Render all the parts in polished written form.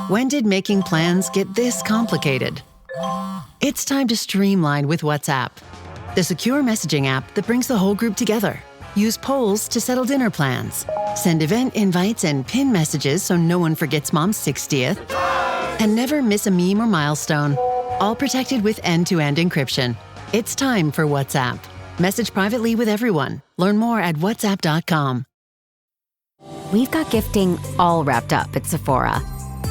When did making plans get this complicated? It's time to streamline with WhatsApp, the secure messaging app that brings the whole group together. Use polls to settle dinner plans. Send event invites and pin messages so no one forgets Mom's 60th. And never miss a meme or milestone. All protected with end-to-end encryption. It's time for WhatsApp. Message privately with everyone. Learn more at whatsapp.com. We've got gifting all wrapped up at Sephora.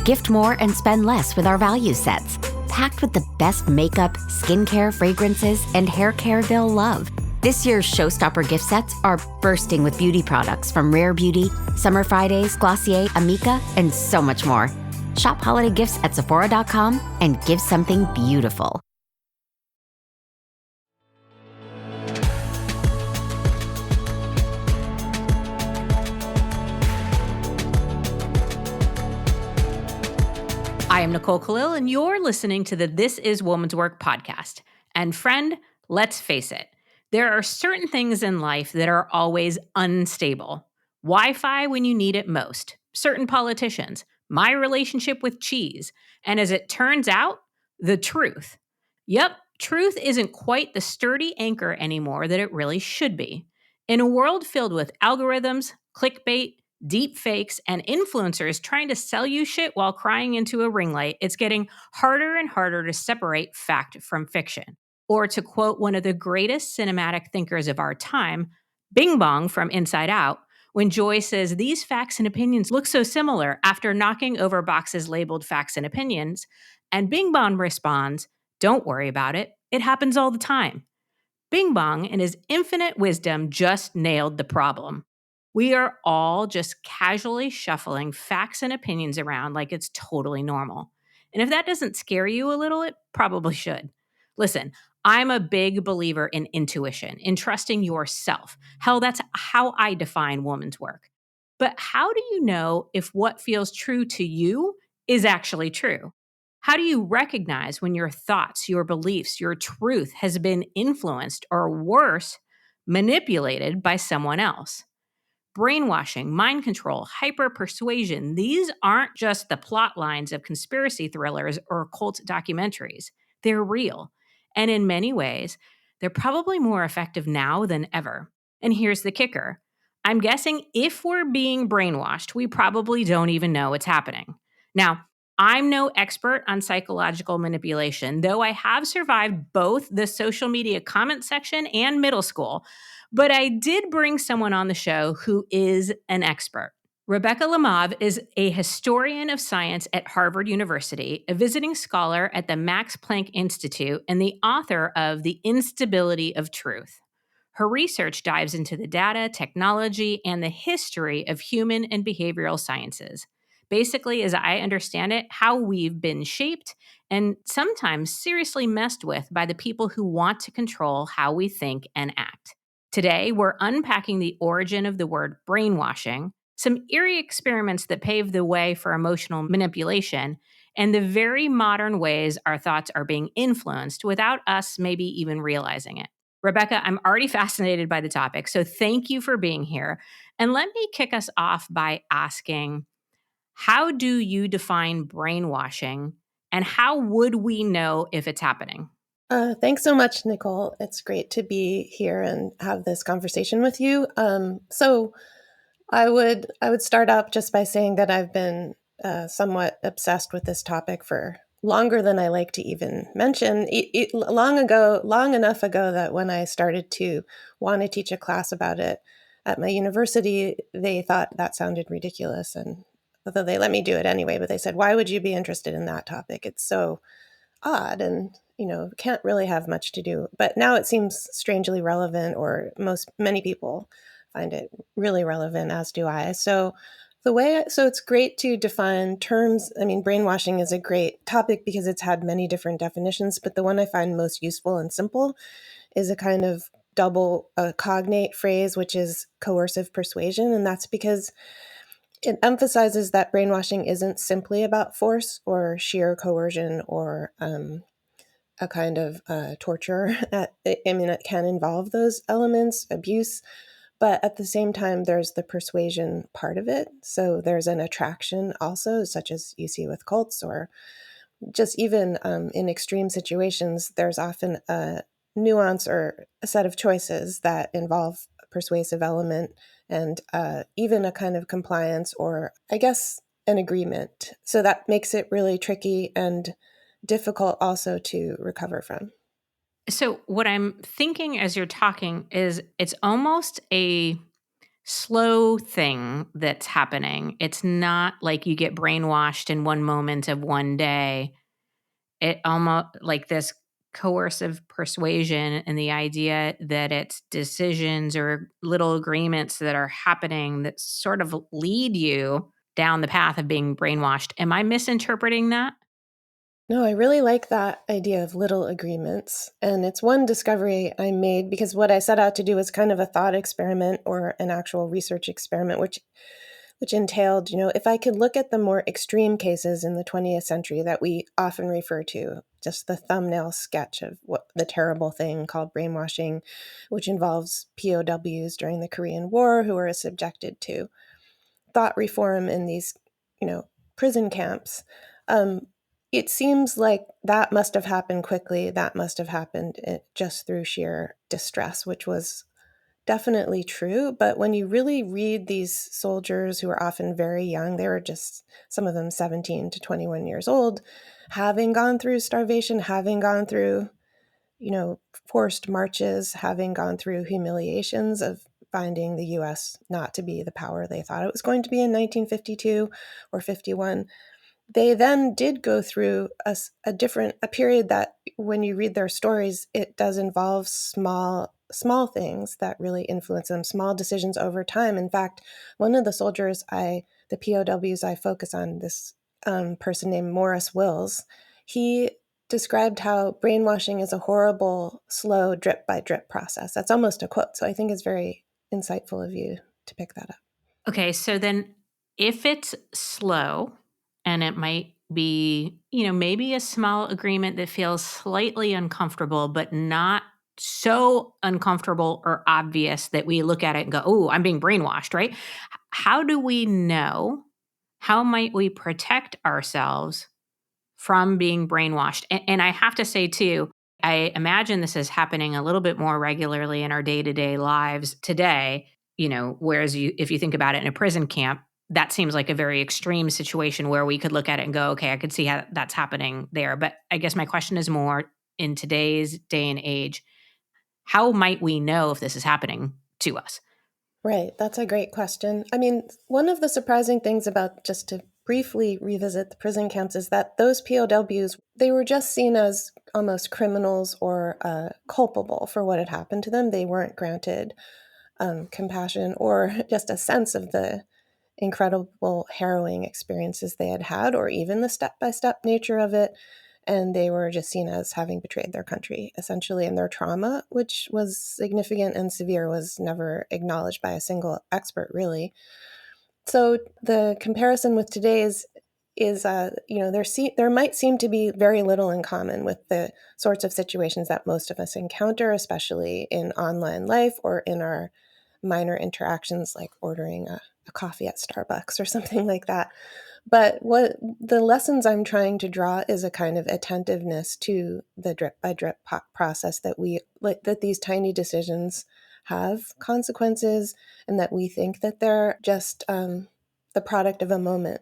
Gift more and spend less with our value sets, packed with the best makeup, skincare, fragrances, and hair care they'll love. This year's showstopper gift sets are bursting with beauty products from Rare Beauty, Summer Fridays, Glossier, Amika, and so much more. Shop holiday gifts at Sephora.com and give something beautiful. I am Nicole Khalil, and you're listening to the This Is Woman's Work podcast. And friend, let's face it, there are certain things in life that are always unstable. Wi-Fi when you need it most, certain politicians, my relationship with cheese, and as it turns out, the truth. Yep, truth isn't quite the sturdy anchor anymore that it really should be. In a world filled with algorithms, clickbait, deep fakes, and influencers trying to sell you shit while crying into a ring light, it's getting harder and harder to separate fact from fiction. Or to quote one of the greatest cinematic thinkers of our time, Bing Bong from Inside Out, when Joy says these facts and opinions look so similar after knocking over boxes labeled facts and opinions, and Bing Bong responds, "Don't worry about it. It happens all the time." Bing Bong, in his infinite wisdom, just nailed the problem. We are all just casually shuffling facts and opinions around like it's totally normal. And if that doesn't scare you a little, it probably should. Listen, I'm a big believer in intuition, in trusting yourself. Hell, that's how I define woman's work. But how do you know if what feels true to you is actually true? How do you recognize when your thoughts, your beliefs, your truth has been influenced or worse, manipulated by someone else? Brainwashing, mind control, hyper-persuasion, these aren't just the plot lines of conspiracy thrillers or cult documentaries. They're real. And in many ways, they're probably more effective now than ever. And here's the kicker. I'm guessing if we're being brainwashed, we probably don't even know it's happening. Now, I'm no expert on psychological manipulation, though I have survived both the social media comment section and middle school. But I did bring someone on the show who is an expert. Rebecca Lemov is a historian of science at Harvard University, a visiting scholar at the Max Planck Institute, and the author of The Instability of Truth. Her research dives into the data, technology, and the history of human and behavioral sciences. Basically, as I understand it, how we've been shaped and sometimes seriously messed with by the people who want to control how we think and act. Today, we're unpacking the origin of the word brainwashing, some eerie experiments that paved the way for emotional manipulation, and the very modern ways our thoughts are being influenced without us maybe even realizing it. Rebecca, I'm already fascinated by the topic, so thank you for being here. And let me kick us off by asking, how do you define brainwashing, and how would we know if it's happening? Thanks so much, Nicole. It's great to be here and have this conversation with you. So I would start out just by saying that I've been somewhat obsessed with this topic for longer than I like to even mention. Long enough ago that when I started to want to teach a class about it at my university, they thought that sounded ridiculous, and although they let me do it anyway, but they said, "Why would you be interested in that topic? It's so odd and can't really have much to do." But now it seems strangely relevant, or many people find it really relevant, as do I. So it's great to define terms. I mean, brainwashing is a great topic because it's had many different definitions, but the one I find most useful and simple is a kind of double cognate phrase, which is coercive persuasion. And that's because it emphasizes that brainwashing isn't simply about force or sheer coercion or a kind of torture. I mean, it can involve those elements, abuse, But at the same time, there's the persuasion part of it. So there's an attraction also, such as you see with cults, or just even in extreme situations, there's often a nuance or a set of choices that involve a persuasive element and even a kind of compliance, or I guess an agreement. So that makes it really tricky and difficult also to recover from. So, what I'm thinking as you're talking is it's almost a slow thing that's happening. It's not like you get brainwashed in one moment of one day. It almost like this coercive persuasion and the idea that it's decisions or little agreements that are happening that sort of lead you down the path of being brainwashed. Am I misinterpreting that? No, I really like that idea of little agreements. And it's one discovery I made because what I set out to do was kind of a thought experiment or an actual research experiment, which entailed, if I could look at the more extreme cases in the 20th century that we often refer to, just the thumbnail sketch of what the terrible thing called brainwashing, which involves POWs during the Korean War who are subjected to thought reform in these, prison camps. It seems like that must have happened quickly. That must have happened just through sheer distress, which was definitely true. But when you really read these soldiers who are often very young, they were just some of them 17 to 21 years old, having gone through starvation, having gone through, forced marches, having gone through humiliations of finding the US not to be the power they thought it was going to be in 1952 or 51. They then did go through a period that when you read their stories, it does involve small things that really influence them, small decisions over time. In fact, one of the soldiers the POWs I focus on, this person named Morris Wills, he described how brainwashing is a horrible, slow, drip by drip process. That's almost a quote. So I think it's very insightful of you to pick that up. Okay, so then if it's slow and it might be, maybe a small agreement that feels slightly uncomfortable, but not so uncomfortable or obvious that we look at it and go, oh, I'm being brainwashed, right? How do we know? How might we protect ourselves from being brainwashed? And I have to say, too, I imagine this is happening a little bit more regularly in our day-to-day lives today, whereas if you think about it in a prison camp, that seems like a very extreme situation where we could look at it and go, okay, I could see how that's happening there. But I guess my question is more in today's day and age, how might we know if this is happening to us? Right. That's a great question. I mean, one of the surprising things about, just to briefly revisit the prison camps, is that those POWs, they were just seen as almost criminals or culpable for what had happened to them. They weren't granted compassion or just a sense of the incredible harrowing experiences they had had, or even the step-by-step nature of it. And they were just seen as having betrayed their country, essentially, and their trauma, which was significant and severe, was never acknowledged by a single expert, really. So the comparison with today's is, there might seem to be very little in common with the sorts of situations that most of us encounter, especially in online life or in our minor interactions like ordering a coffee at Starbucks or something like that. But what the lessons I'm trying to draw is a kind of attentiveness to the drip by drip process that these tiny decisions have consequences, and that we think that they're just the product of a moment.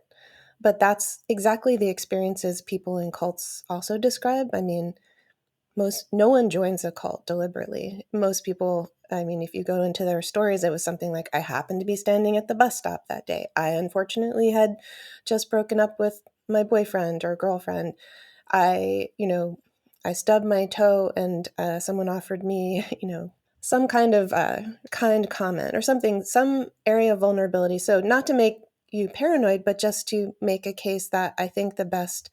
But that's exactly the experiences people in cults also describe. I mean, no one joins a cult deliberately. Most people, I mean, if you go into their stories, it was something like, I happened to be standing at the bus stop that day. I unfortunately had just broken up with my boyfriend or girlfriend. I stubbed my toe and someone offered me, some kind of kind comment or something, some area of vulnerability. So not to make you paranoid, but just to make a case that I think the best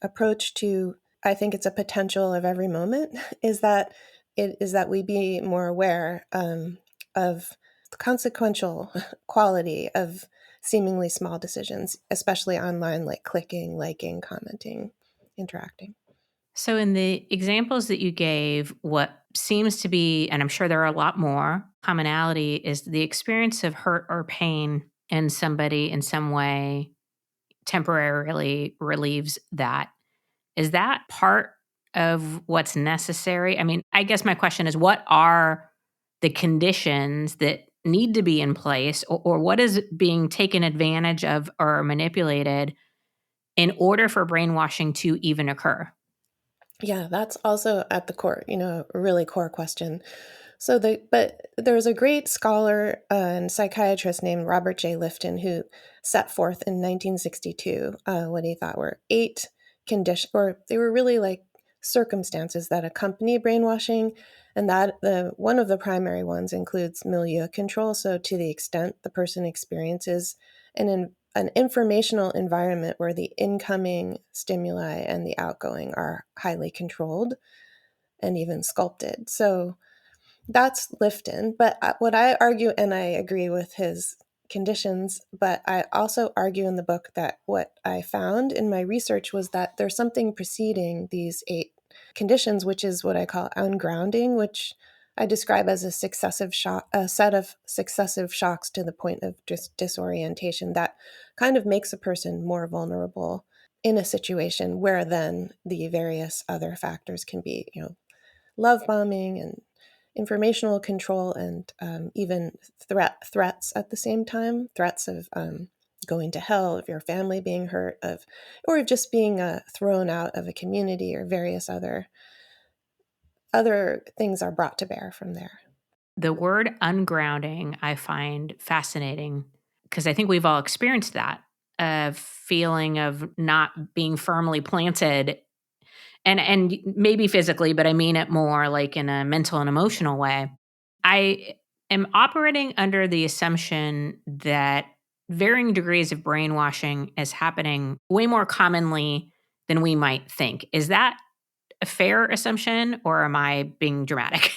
approach to, I think it's a potential of every moment, is that we be more aware of the consequential quality of seemingly small decisions, especially online, like clicking, liking, commenting, interacting. So, in the examples that you gave, what seems to be, and I'm sure there are a lot more, commonality is the experience of hurt or pain in somebody in some way temporarily relieves that. Is that part of what's necessary? I mean, I guess my question is what are the conditions that need to be in place, or what is being taken advantage of or manipulated in order for brainwashing to even occur? Yeah, that's also at the core, a really core question. But there's a great scholar and psychiatrist named Robert J. Lifton who set forth in 1962 what he thought were 8 conditions, or they were really like circumstances that accompany brainwashing, and that one of the primary ones includes milieu control. So to the extent the person experiences an informational environment where the incoming stimuli and the outgoing are highly controlled and even sculpted. So that's Lifton. But what I argue, and I agree with his conditions, but I also argue in the book that what I found in my research was that there's something preceding these 8 conditions, which is what I call ungrounding, which I describe as a set of successive shocks to the point of just disorientation that kind of makes a person more vulnerable in a situation where then the various other factors can be, love bombing and informational control and even threats at the same time, threats of going to hell, of your family being hurt, or of just being thrown out of a community, or various other things are brought to bear from there. The word ungrounding I find fascinating because I think we've all experienced that, a feeling of not being firmly planted and maybe physically, but I mean it more like in a mental and emotional way. I am operating under the assumption that varying degrees of brainwashing is happening way more commonly than we might think. Is that a fair assumption or am I being dramatic?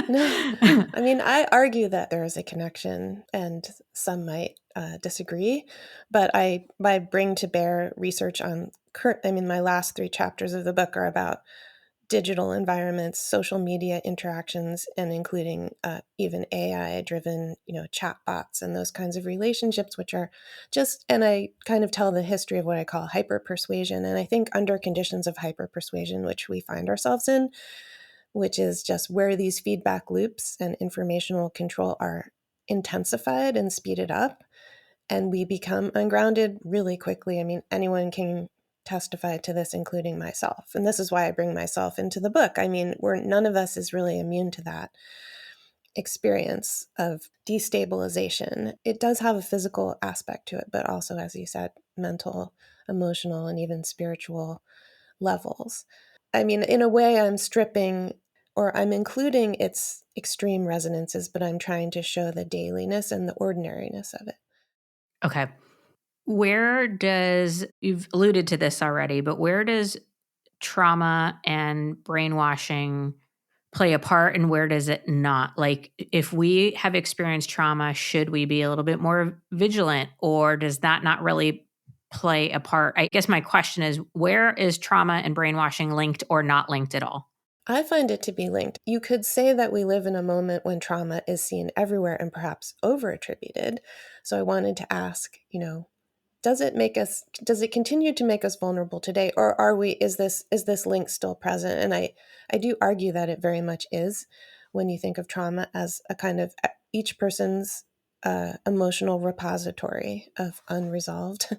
No, I mean, I argue that there is a connection, and some might disagree, but I bring to bear research on my last 3 chapters of the book are about digital environments, social media interactions, and including even AI-driven, chatbots and those kinds of relationships, which are and I kind of tell the history of what I call hyper-persuasion. And I think under conditions of hyper-persuasion, which we find ourselves in, which is just where these feedback loops and informational control are intensified and speeded up, and we become ungrounded really quickly. I mean, anyone can testify to this, including myself. And this is why I bring myself into the book. I mean, none of us is really immune to that experience of destabilization. It does have a physical aspect to it, but also, as you said, mental, emotional, and even spiritual levels. I mean, in a way, I'm including its extreme resonances, but I'm trying to show the dailiness and the ordinariness of it. Okay. You've alluded to this already, but where does trauma and brainwashing play a part and where does it not? Like, if we have experienced trauma, should we be a little bit more vigilant or does that not really play a part? I guess my question is, where is trauma and brainwashing linked or not linked at all? I find it to be linked. You could say that we live in a moment when trauma is seen everywhere and perhaps over-attributed. So I wanted to ask, does it continue to make us vulnerable today, or is this link still present? And I do argue that it very much is, when you think of trauma as a kind of each person's emotional repository of unresolved,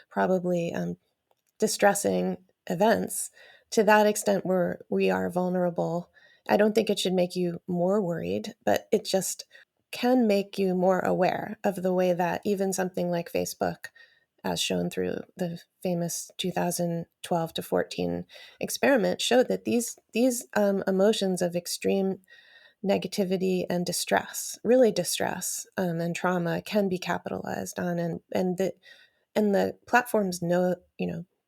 probably distressing events. To that extent, we are vulnerable. I don't think it should make you more worried, but it just can make you more aware of the way that even something like Facebook, as shown through the famous 2012 to 14 experiment, showed that these emotions of extreme negativity and really distress, and trauma can be capitalized on, and the platforms know,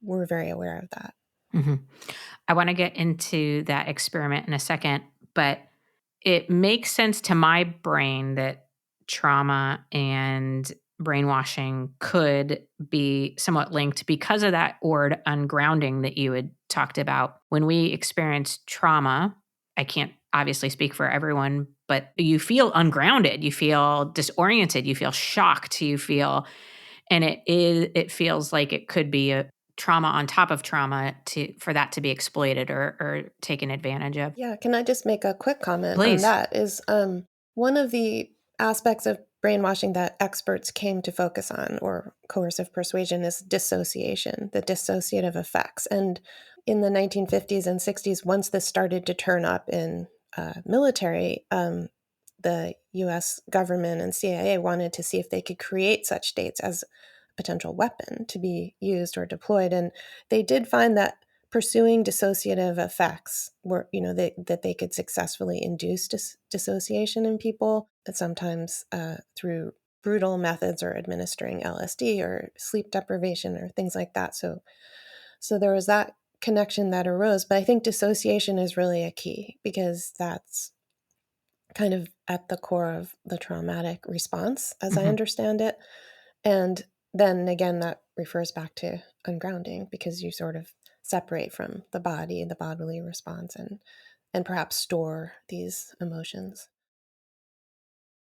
we're very aware of that. hmm I want to get into that experiment in a second, but it makes sense to my brain that trauma and brainwashing could be somewhat linked because of that word ungrounding that you had talked about. When we experience trauma, I can't obviously speak for everyone, but you feel ungrounded, you feel disoriented, you feel shocked, and it feels like it could be a trauma on top of trauma for that to be exploited or taken advantage of. Yeah, can I just make a quick comment on Please. that? Is one of the aspects of brainwashing that experts came to focus on, or coercive persuasion, is dissociation, the dissociative effects. And in the 1950s and 60s, once this started to turn up in military, the US government and CIA wanted to see if they could create such states as a potential weapon to be used or deployed. And they did find that pursuing dissociative effects were, that they could successfully induce dissociation in people, sometimes through brutal methods or administering LSD or sleep deprivation or things like that. So there was that connection that arose. But I think dissociation is really a key because that's kind of at the core of the traumatic response, as I understand it. And then again, that refers back to ungrounding because you sort of separate from the body, the bodily response, and perhaps store these emotions.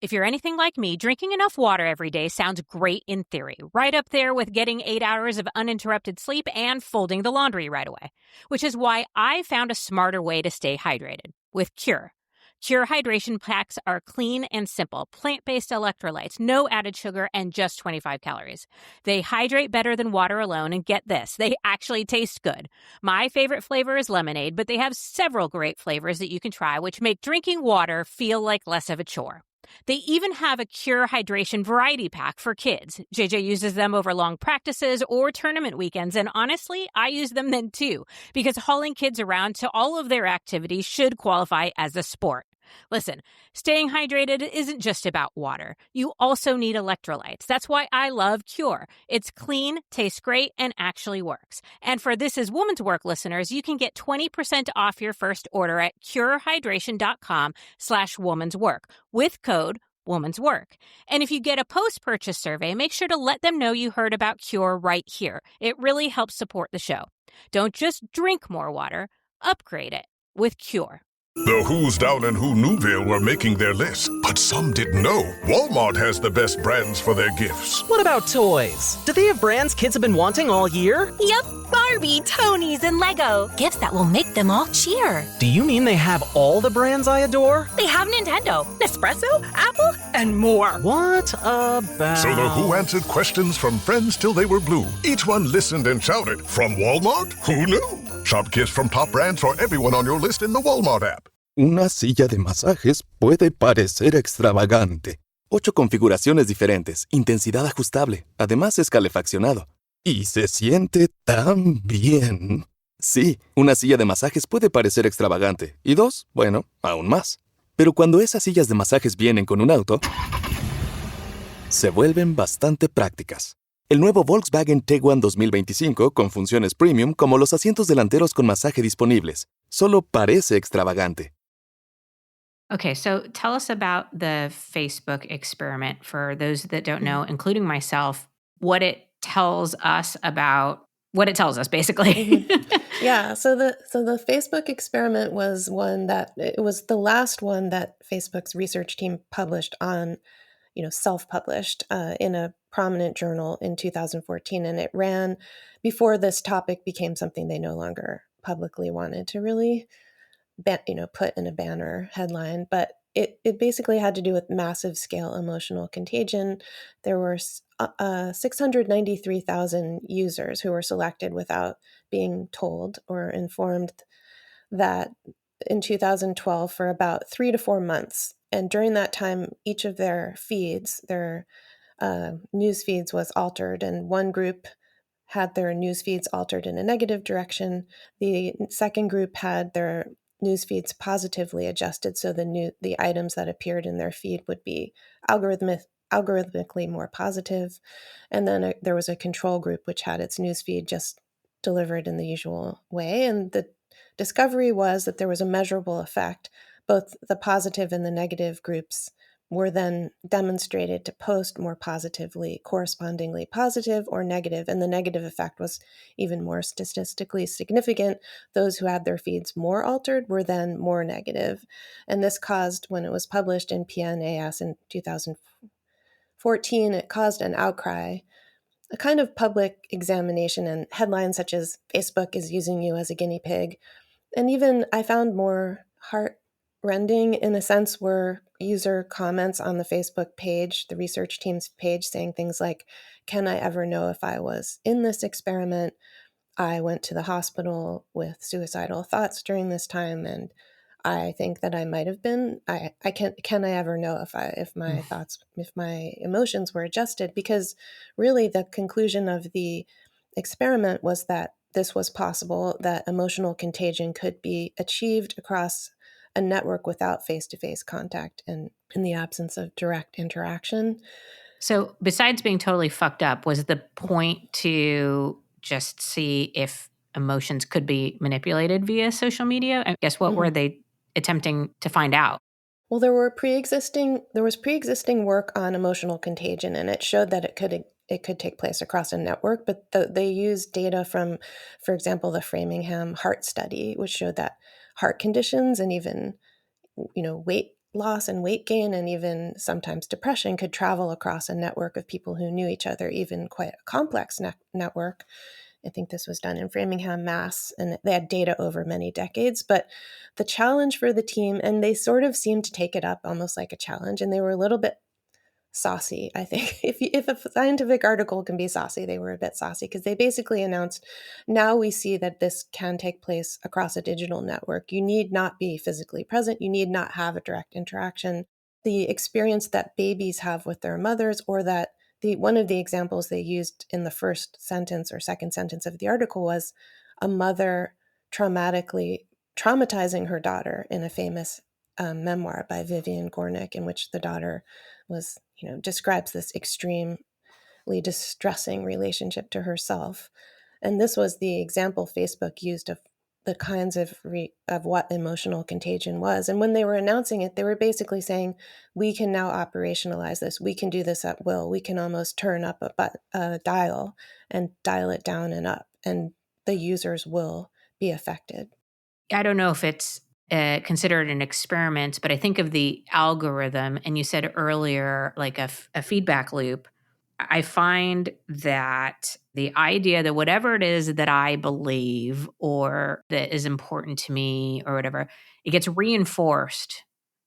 If you're anything like me, drinking enough water every day sounds great in theory, right up there with getting 8 hours of uninterrupted sleep and folding the laundry right away. Which is why I found a smarter way to stay hydrated with Cure. Cure hydration packs are clean and simple, plant-based electrolytes, no added sugar, and just 25 calories. They hydrate better than water alone, and get this, they actually taste good. My favorite flavor is lemonade, but they have several great flavors that you can try, which make drinking water feel like less of a chore. They even have a Cure Hydration variety pack for kids. JJ uses them over long practices or tournament weekends, and honestly, I use them then too, because hauling kids around to all of their activities should qualify as a sport. Listen, staying hydrated isn't just about water. You also need electrolytes. That's why I love Cure. It's clean, tastes great, and actually works. And for This Is Woman's Work listeners, you can get 20% off your first order at curehydration.com/woman's work with code Woman's Work. And if you get a post-purchase survey, make sure to let them know you heard about Cure right here. It really helps support the show. Don't just drink more water, upgrade it with Cure. The Who's Down in Who Newville were making their list, but some didn't know Walmart has the best brands for their gifts. What about toys? Do they have brands kids have been wanting all year? Yep, Barbie, Tony's, and Lego. Gifts that will make them all cheer. Do you mean they have all the brands I adore? They have Nintendo, Nespresso, Apple, and more. What about... So the Who answered questions from friends till they were blue. Each one listened and shouted, from Walmart? Who knew? Shop gifts from top brands for everyone on your list in the Walmart app. Una silla de masajes puede parecer extravagante. 8 configuraciones diferentes, intensidad ajustable, además es calefaccionado. Y se siente tan bien. Sí, una silla de masajes puede parecer extravagante. Y 2, bueno, aún más. Pero cuando esas sillas de masajes vienen con un auto, se vuelven bastante prácticas. El nuevo Volkswagen Tiguan 2025 con funciones premium como los asientos delanteros con masaje disponibles. Solo parece extravagante. Okay, so tell us about the Facebook experiment for those that don't know, including myself, what it tells us, basically. Yeah, so the Facebook experiment was it was the last one that Facebook's research team published on, self-published in a prominent journal in 2014, and it ran before this topic became something they no longer publicly wanted to really put in a banner headline. But it basically had to do with massive scale emotional contagion. There were 693,000 users who were selected without being told or informed that in 2012 for about 3 to 4 months. And during that time, each of their feeds, their news feeds was altered, and one group had their news feeds altered in a negative direction. The second group had their news feeds positively adjusted, so the items that appeared in their feed would be algorithmically more positive. And then there was a control group which had its news feed just delivered in the usual way. And the discovery was that there was a measurable effect. Both the positive and the negative groups were then demonstrated to post more positively, correspondingly positive or negative, and the negative effect was even more statistically significant. Those who had their feeds more altered were then more negative. And this caused, when it was published in PNAS in 2014, it caused an outcry, a kind of public examination, and headlines such as "Facebook is using you as a guinea pig." And even I found more heart-rending in a sense were user comments on the Facebook page, the research team's page, saying things like, "Can I ever know if I was in this experiment? I went to the hospital with suicidal thoughts during this time, and I think that I might have been. Can I ever know if my thoughts, if my emotions were adjusted?" Because really the conclusion of the experiment was that this was possible, that emotional contagion could be achieved across a network without face-to-face contact and in the absence of direct interaction. So besides being totally fucked up, was the point to just see if emotions could be manipulated via social media? I guess what were they attempting to find out? Well, there was pre-existing work on emotional contagion, and it showed that it could take place across a network. But they used data from, for example, the Framingham Heart Study, which showed that heart conditions and even weight loss and weight gain and even sometimes depression could travel across a network of people who knew each other, even quite a complex network. I think this was done in Framingham, Mass, and they had data over many decades. But the challenge for the team, and they sort of seemed to take it up almost like a challenge, and they were a little bit saucy, I think. If a scientific article can be saucy, they were a bit saucy because they basically announced, now we see that this can take place across a digital network. You need not be physically present. You need not have a direct interaction. The experience that babies have with their mothers, or that one of the examples they used in the first sentence or second sentence of the article was a mother traumatizing her daughter in a famous memoir by Vivian Gornick, in which the daughter describes this extremely distressing relationship to herself. And this was the example Facebook used of the kinds of what emotional contagion was. And when they were announcing it, they were basically saying, we can now operationalize this. We can do this at will. We can almost turn up a dial and dial it down and up, and the users will be affected. I don't know if it's considered an experiment, but I think of the algorithm, and you said earlier, like a feedback loop. I find that the idea that whatever it is that I believe or that is important to me or whatever, it gets reinforced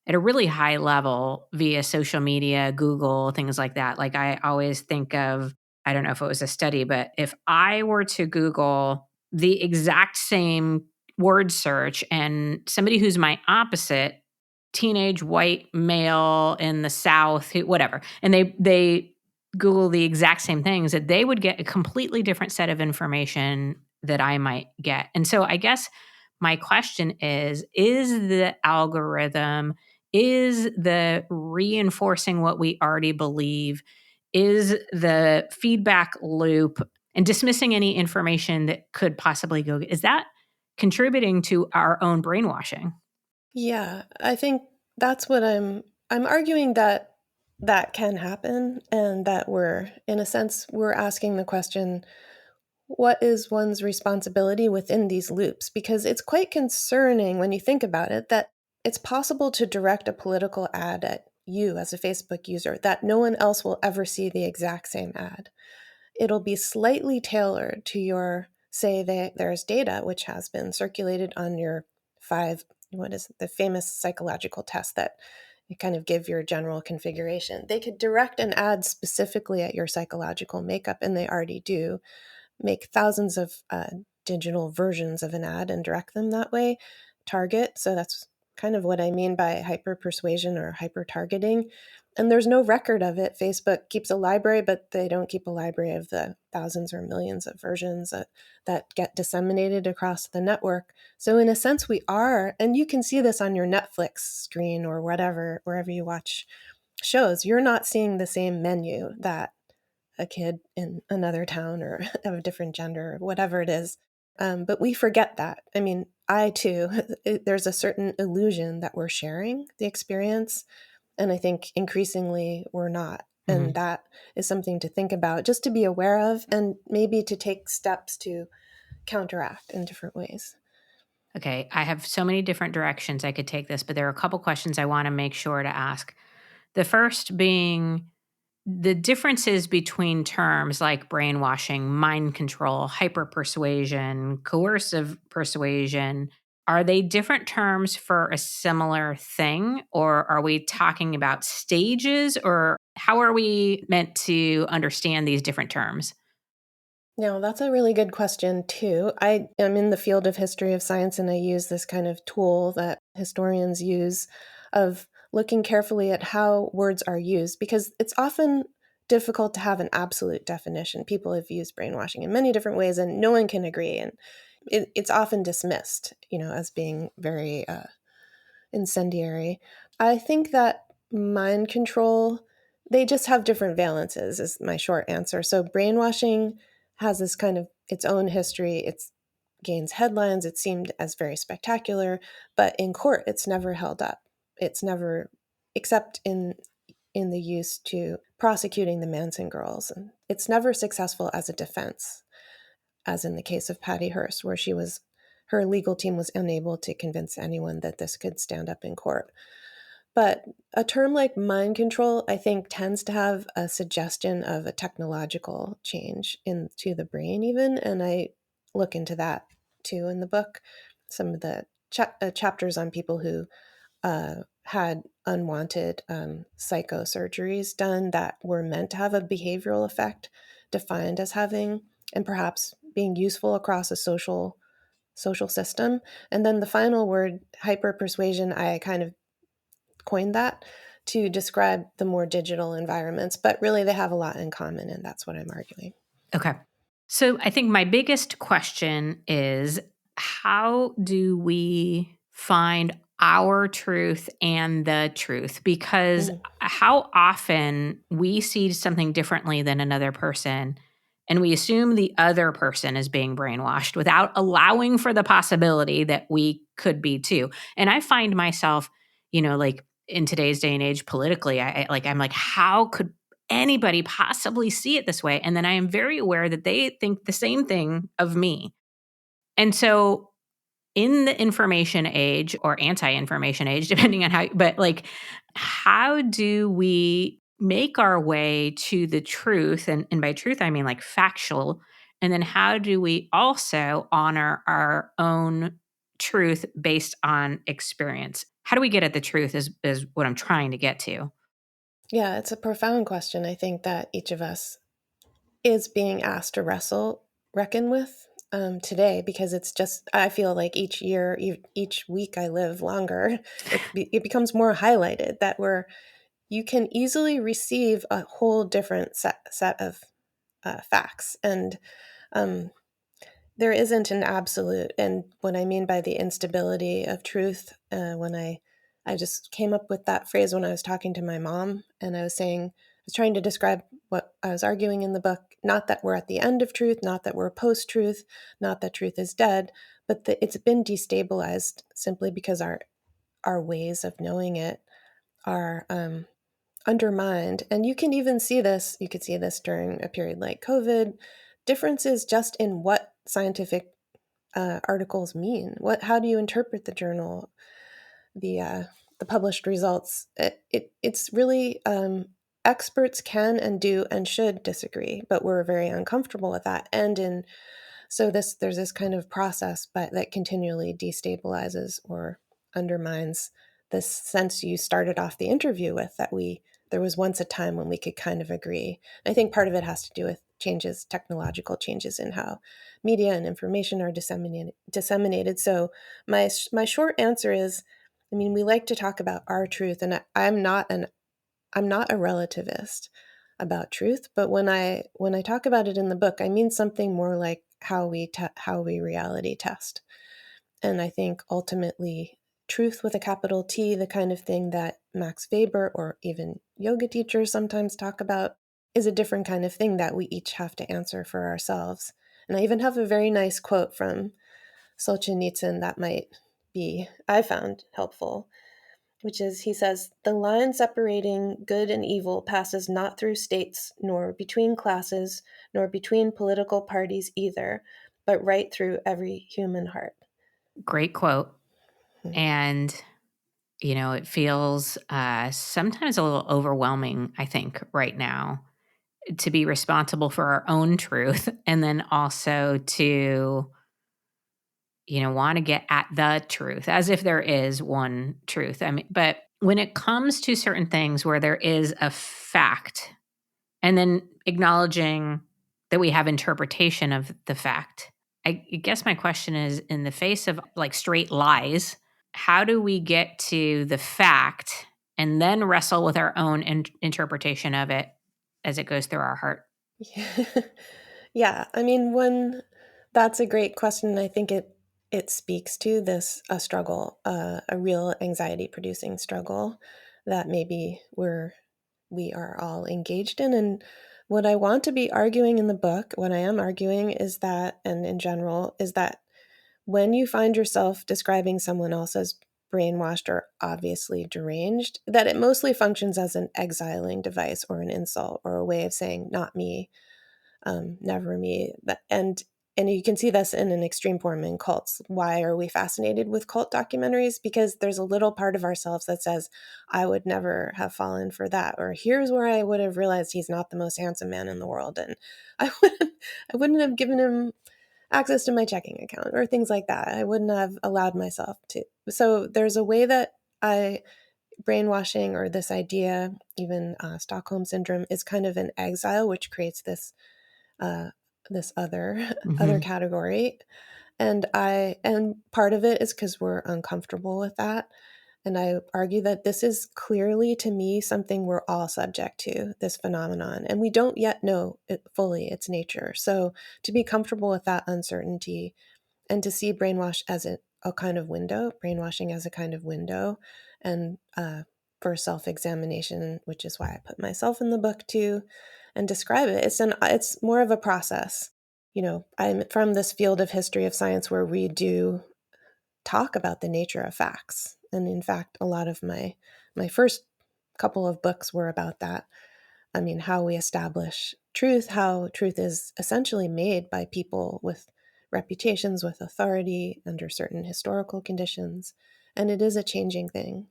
at a really high level via social media, Google, things like that. Like I always think of, I don't know if it was a study, but if I were to Google the exact same word search and somebody who's my opposite, teenage white male in the South, whatever, and they Google the exact same things, that they would get a completely different set of information that I might get. And so I guess my question is the algorithm, is the reinforcing what we already believe, is the feedback loop and dismissing any information that could possibly go, is that contributing to our own brainwashing? Yeah, I think that's what I'm arguing, that can happen, and that we're asking the question, what is one's responsibility within these loops? Because it's quite concerning when you think about it, that it's possible to direct a political ad at you as a Facebook user, that no one else will ever see the exact same ad. It'll be slightly tailored to your, say there's data which has been circulated on your the famous psychological test that you kind of give your general configuration. They could direct an ad specifically at your psychological makeup, and they already do make thousands of digital versions of an ad and direct them that way, target. So that's kind of what I mean by hyper-persuasion or hyper-targeting. And there's no record of it. Facebook keeps a library, but they don't keep a library of the thousands or millions of versions that get disseminated across the network. So in a sense, we are, and you can see this on your Netflix screen or wherever you watch shows, you're not seeing the same menu that a kid in another town or of a different gender, or whatever it is. But we forget that. I mean, I too, there's a certain illusion that we're sharing the experience. And I think increasingly we're not. And that is something to think about, just to be aware of, and maybe to take steps to counteract in different ways. Okay, I have so many different directions I could take this, but there are a couple questions I want to make sure to ask. The first being the differences between terms like brainwashing, mind control, hyper-persuasion, coercive persuasion. Are they different terms for a similar thing, or are we talking about stages, or how are we meant to understand these different terms? Now, that's a really good question, too. I am in the field of history of science, and I use this kind of tool that historians use of looking carefully at how words are used, because it's often difficult to have an absolute definition. People have used brainwashing in many different ways, and no one can agree. And it's often dismissed, as being very incendiary. I think that mind control, they just have different valences, is my short answer. So brainwashing has this kind of its own history. It gains headlines. It's seemed as very spectacular, but in court, it's never held up. It's never, except in the use to prosecuting the Manson girls. And it's never successful as a defense, as in the case of Patty Hearst, where her legal team was unable to convince anyone that this could stand up in court. But a term like mind control, I think, tends to have a suggestion of a technological change into the brain even, and I look into that too in the book. Some of the chapters on people who had unwanted psychosurgeries done that were meant to have a behavioral effect, defined as having, and perhaps being useful across a social system. And then the final word, hyper-persuasion, I kind of coined that to describe the more digital environments, but really they have a lot in common, and that's what I'm arguing. Okay. So I think my biggest question is, how do we find our truth and the truth? Because how often we see something differently than another person, and we assume the other person is being brainwashed without allowing for the possibility that we could be too. And I find myself, like in today's day and age politically, I'm like, how could anybody possibly see it this way? And then I am very aware that they think the same thing of me. And so in the information age or anti-information age, depending on how do we make our way to the truth? And by truth, I mean like factual. And then how do we also honor our own truth based on experience? How do we get at the truth is what I'm trying to get to. Yeah, it's a profound question. I think that each of us is being asked to reckon with today, because it's just, I feel like each year, each week I live longer, it becomes more highlighted that you can easily receive a whole different set of facts. And there isn't an absolute. And what I mean by the instability of truth, when I just came up with that phrase when I was talking to my mom, and I was trying to describe what I was arguing in the book. Not that we're at the end of truth, not that we're post-truth, not that truth is dead, but that it's been destabilized simply because our ways of knowing it are undermined. And you can even see this, you could see this during a period like COVID, differences just in what scientific articles mean. How do you interpret the journal, the published results? It's really experts can and do and should disagree, but we're very uncomfortable with that. And there's this kind of process, but that continually destabilizes or undermines this sense you started off the interview with, that there was once a time when we could kind of agree. I think part of it has to do with technological changes in how media and information are disseminated. So my short answer is, I mean, we like to talk about our truth, and I'm not a relativist about truth, but when I talk about it in the book, I mean something more like how we reality test. And I think ultimately truth with a capital T, the kind of thing that Max Weber or even yoga teachers sometimes talk about, is a different kind of thing that we each have to answer for ourselves. And I even have a very nice quote from Solzhenitsyn that I found helpful. which is, he says, the line separating good and evil passes not through states, nor between classes, nor between political parties either, but right through every human heart. Great quote. And, it feels sometimes a little overwhelming, I think, right now to be responsible for our own truth and then also to want to get at the truth as if there is one truth. I mean, but when it comes to certain things where there is a fact and then acknowledging that we have interpretation of the fact, I guess my question is, in the face of like straight lies, how do we get to the fact and then wrestle with our own interpretation of it as it goes through our heart? Yeah, I mean, that's a great question. I think it speaks to this a struggle, a real anxiety-producing struggle that maybe we are all engaged in. And what I want to be arguing in the book, what I am arguing is that, and in general, is that when you find yourself describing someone else as brainwashed or obviously deranged, that it mostly functions as an exiling device or an insult or a way of saying, not me, never me. And you can see this in an extreme form in cults. Why are we fascinated with cult documentaries? Because there's a little part of ourselves that says, I would never have fallen for that. Or here's where I would have realized he's not the most handsome man in the world. And I wouldn't have given him access to my checking account or things like that. I wouldn't have allowed myself to. So there's a way that brainwashing, or this idea, even Stockholm syndrome, is kind of an exile, which creates this other category. And part of it is because we're uncomfortable with that. And I argue that this is clearly, to me, something we're all subject to, this phenomenon. And we don't yet know fully its nature. So to be comfortable with that uncertainty and to see brainwashing as a kind of window, and for self-examination, which is why I put myself in the book too, and describe it. It's more of a process. I'm from this field of history of science where we do talk about the nature of facts. And in fact, a lot of my first couple of books were about that. I mean, how we establish truth, how truth is essentially made by people with reputations, with authority, under certain historical conditions. And it is a changing thing.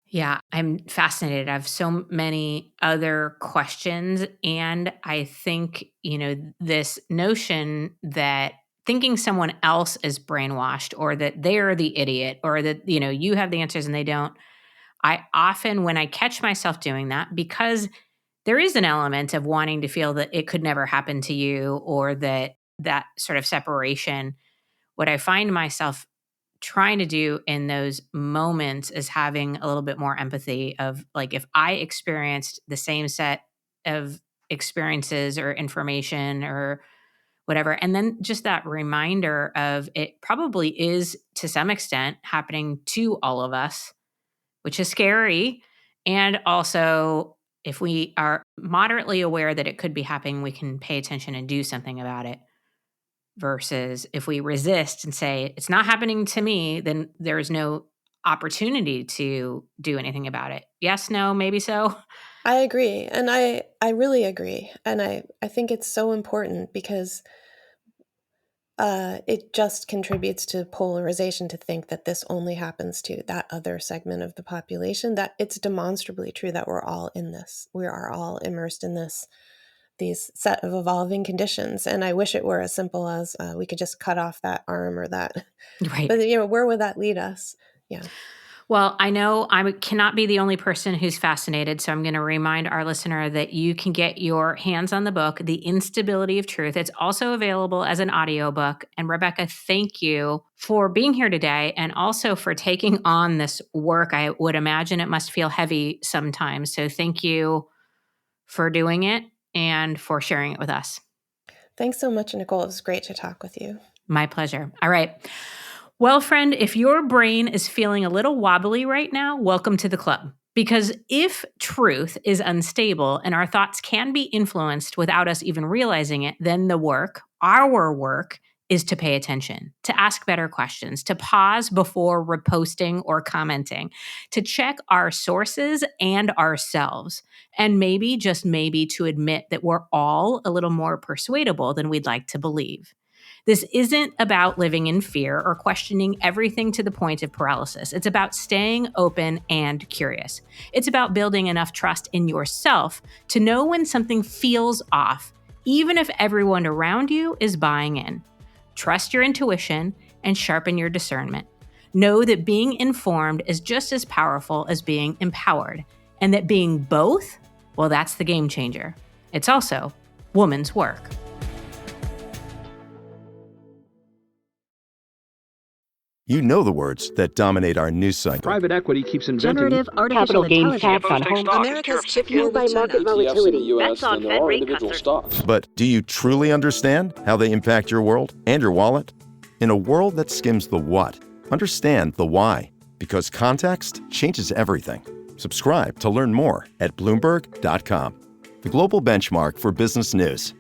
Yeah, I'm fascinated. I have so many other questions. And I think, this notion that thinking someone else is brainwashed or that they're the idiot or that, you have the answers and they don't. I often, when I catch myself doing that, because there is an element of wanting to feel that it could never happen to you or that sort of separation, what I find myself trying to do in those moments is having a little bit more empathy of, like, if I experienced the same set of experiences or information or whatever, and then just that reminder of it probably is to some extent happening to all of us, which is scary. And also, if we are moderately aware that it could be happening, we can pay attention and do something about it. Versus if we resist and say, it's not happening to me, then there's no opportunity to do anything about it. Yes, no, maybe so. I agree. And I really agree. And I think it's so important because it just contributes to polarization to think that this only happens to that other segment of the population, that it's demonstrably true that we're all in this. We are all immersed in these set of evolving conditions. And I wish it were as simple as we could just cut off that arm or that. Right. But, where would that lead us? Yeah. Well, I know I cannot be the only person who's fascinated, so I'm going to remind our listener that you can get your hands on the book, The Instability of Truth. It's also available as an audiobook. And Rebecca, thank you for being here today and also for taking on this work. I would imagine it must feel heavy sometimes. So thank you for doing it and for sharing it with us. Thanks so much, Nicole. It was great to talk with you. My pleasure. All right. Well, friend, if your brain is feeling a little wobbly right now, welcome to the club. Because if truth is unstable and our thoughts can be influenced without us even realizing it, then our work, is to pay attention, to ask better questions, to pause before reposting or commenting, to check our sources and ourselves, and maybe, just maybe, to admit that we're all a little more persuadable than we'd like to believe. This isn't about living in fear or questioning everything to the point of paralysis. It's about staying open and curious. It's about building enough trust in yourself to know when something feels off, even if everyone around you is buying in. Trust your intuition and sharpen your discernment. Know that being informed is just as powerful as being empowered, and that being both, well, that's the game changer. It's also woman's work. You know the words that dominate our news cycle. Private equity keeps inventing generative artificial intelligence tax on home. America's chip fueled by market volatility. That's on Fed rate cuts. But do you truly understand how they impact your world and your wallet? In a world that skims the what, understand the why. Because context changes everything. Subscribe to learn more at Bloomberg.com, the global benchmark for business news.